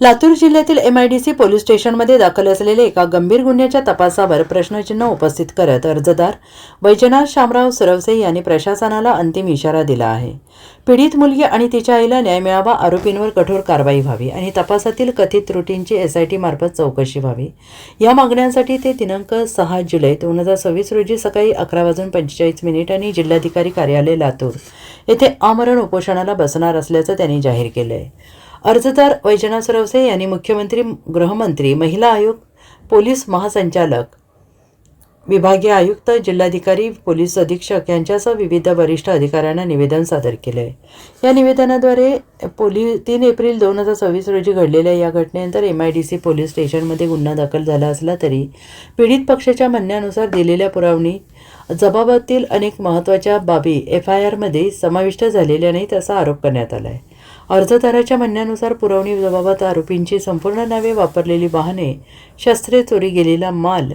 लातूर जिल्ह्यातील MIDC police स्टेशनमध्ये दाखल असलेल्या एका गंभीर गुन्ह्याच्या तपासावर प्रश्नचिन्ह उपस्थित करत अर्जदार वैजनाथ शामराव सुरवसे यांनी प्रशासनाला अंतिम इशारा दिला आहे। पीडित मुलगी आणि तिच्या आईला न्याय मिळावा, आरोपींवर कठोर कारवाई व्हावी आणि तपासातील कथित त्रुटींची SIT मार्फत चौकशी व्हावी या मागण्यांसाठी ते दिनांक 6 जुलै 2026 रोजी सकाळी 11:45 जिल्हाधिकारी कार्यालय लातूर येथे आमरण उपोषणाला बसणार असल्याचं त्यांनी जाहीर केलं आहे। अर्जदार वैजनाथ सुरवसे यांनी मुख्यमंत्री, गृहमंत्री, महिला आयोग, पोलीस महासंचालक, विभागीय आयुक्त, जिल्हाधिकारी, पोलीस अधीक्षक यांच्यासह विविध वरिष्ठ अधिकाऱ्यांना निवेदन सादर केले आहे। या निवेदनाद्वारे 3 एप्रिल 2026 रोजी घडलेल्या या घटनेनंतर MIDC पोलीस स्टेशनमध्ये गुन्हा दाखल झाला असला तरी पीडित पक्षाच्या म्हणण्यानुसार दिलेल्या पुराव्यानी जबाबातील अनेक महत्त्वाच्या बाबी FIR मध्ये समाविष्ट झालेल्या नाहीत असा आरोप करण्यात आला आहे। अर्जदाराच्या म्हणण्यानुसार पुरवणी जबाबात आरोपींची संपूर्ण नावे, वापरलेली वाहने, शस्त्रे, चोरी गेलेला माल,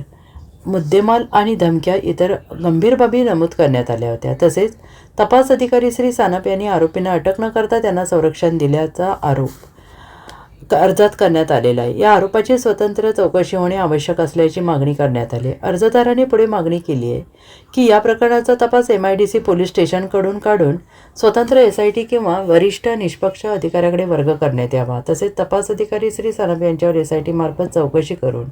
मुद्देमाल आणि धमक्या इतर गंभीर बाबी नमूद करण्यात आल्या होत्या। तसेच तपास अधिकारी श्री सानप यांनी आरोपींना अटक न करता त्यांना संरक्षण दिल्याचा आरोप अर्जात करण्यात आलेला आहे। या आरोपाची स्वतंत्र चौकशी होणे आवश्यक असल्याची मागणी करण्यात आली। अर्जदाराने पुढे मागणी केली आहे की या प्रकरणाचा तपास MIDC पोलीस स्टेशनकडून काढून स्वतंत्र SIT किंवा वरिष्ठ निष्पक्ष अधिकाऱ्याकडे वर्ग करण्यात यावा। तसेच तपास अधिकारी श्री सानप यांच्यावर SIT मार्फत चौकशी करून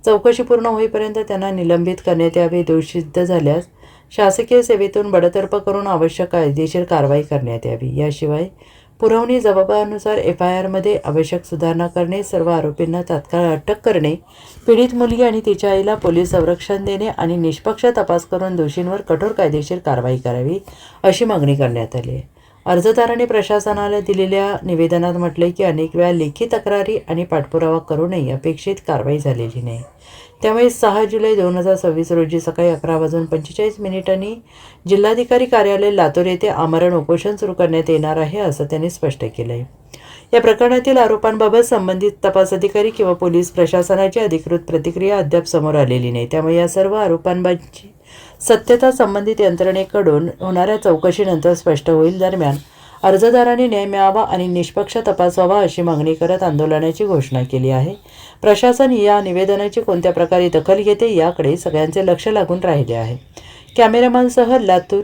चौकशी पूर्ण होईपर्यंत त्यांना निलंबित करण्यात यावे। दोष सिद्ध झाल्यास शासकीय सेवेतून बडतर्फ करून आवश्यक कायदेशीर कारवाई करण्यात यावी। याशिवाय पुरवणी जबाबानुसार FIR मध्ये आवश्यक सुधारणा करणे, सर्व आरोपींना तात्काळ अटक करणे, पीडित मुलगी आणि तिच्या आईला पोलीस संरक्षण देणे आणि निष्पक्ष तपास करून दोषींवर कठोर कायदेशीर कारवाई करावी अशी मागणी करण्यात आली आहे। अर्जदाराने प्रशासनाला दिलेल्या निवेदनात म्हटले की अनेक वेळा लेखी तक्रारी आणि पाठपुरावा करूनही अपेक्षित कारवाई झालेली नाही। त्यामुळे 6 जुलै 2026 रोजी सकाळी 11:45 जिल्हाधिकारी कार्यालय लातूर येथे आमरण उपोषण सुरू करण्यात येणार आहे असं त्यांनी स्पष्ट केलं आहे। या प्रकरणातील आरोपांबाबत संबंधित तपास अधिकारी किंवा पोलीस प्रशासनाची अधिकृत प्रतिक्रिया अद्याप समोर आलेली नाही। त्यामुळे या सर्व आरोपांबाबतची सत्यता संबंधित यंत्रणेकडून होणाऱ्या चौकशीनंतर स्पष्ट होईल। दरम्यान अर्जदारांनी न्याय मिळावा आणि निष्पक्ष तपास व्हावा अशी मागणी करत आंदोलनाची घोषणा केली आहे। प्रशासन या निवेदनाची कोणत्या प्रकारे दखल घेते याकडे सगळ्यांचे लक्ष लागून राहिले आहे। कॅमेरामॅनसह लातूर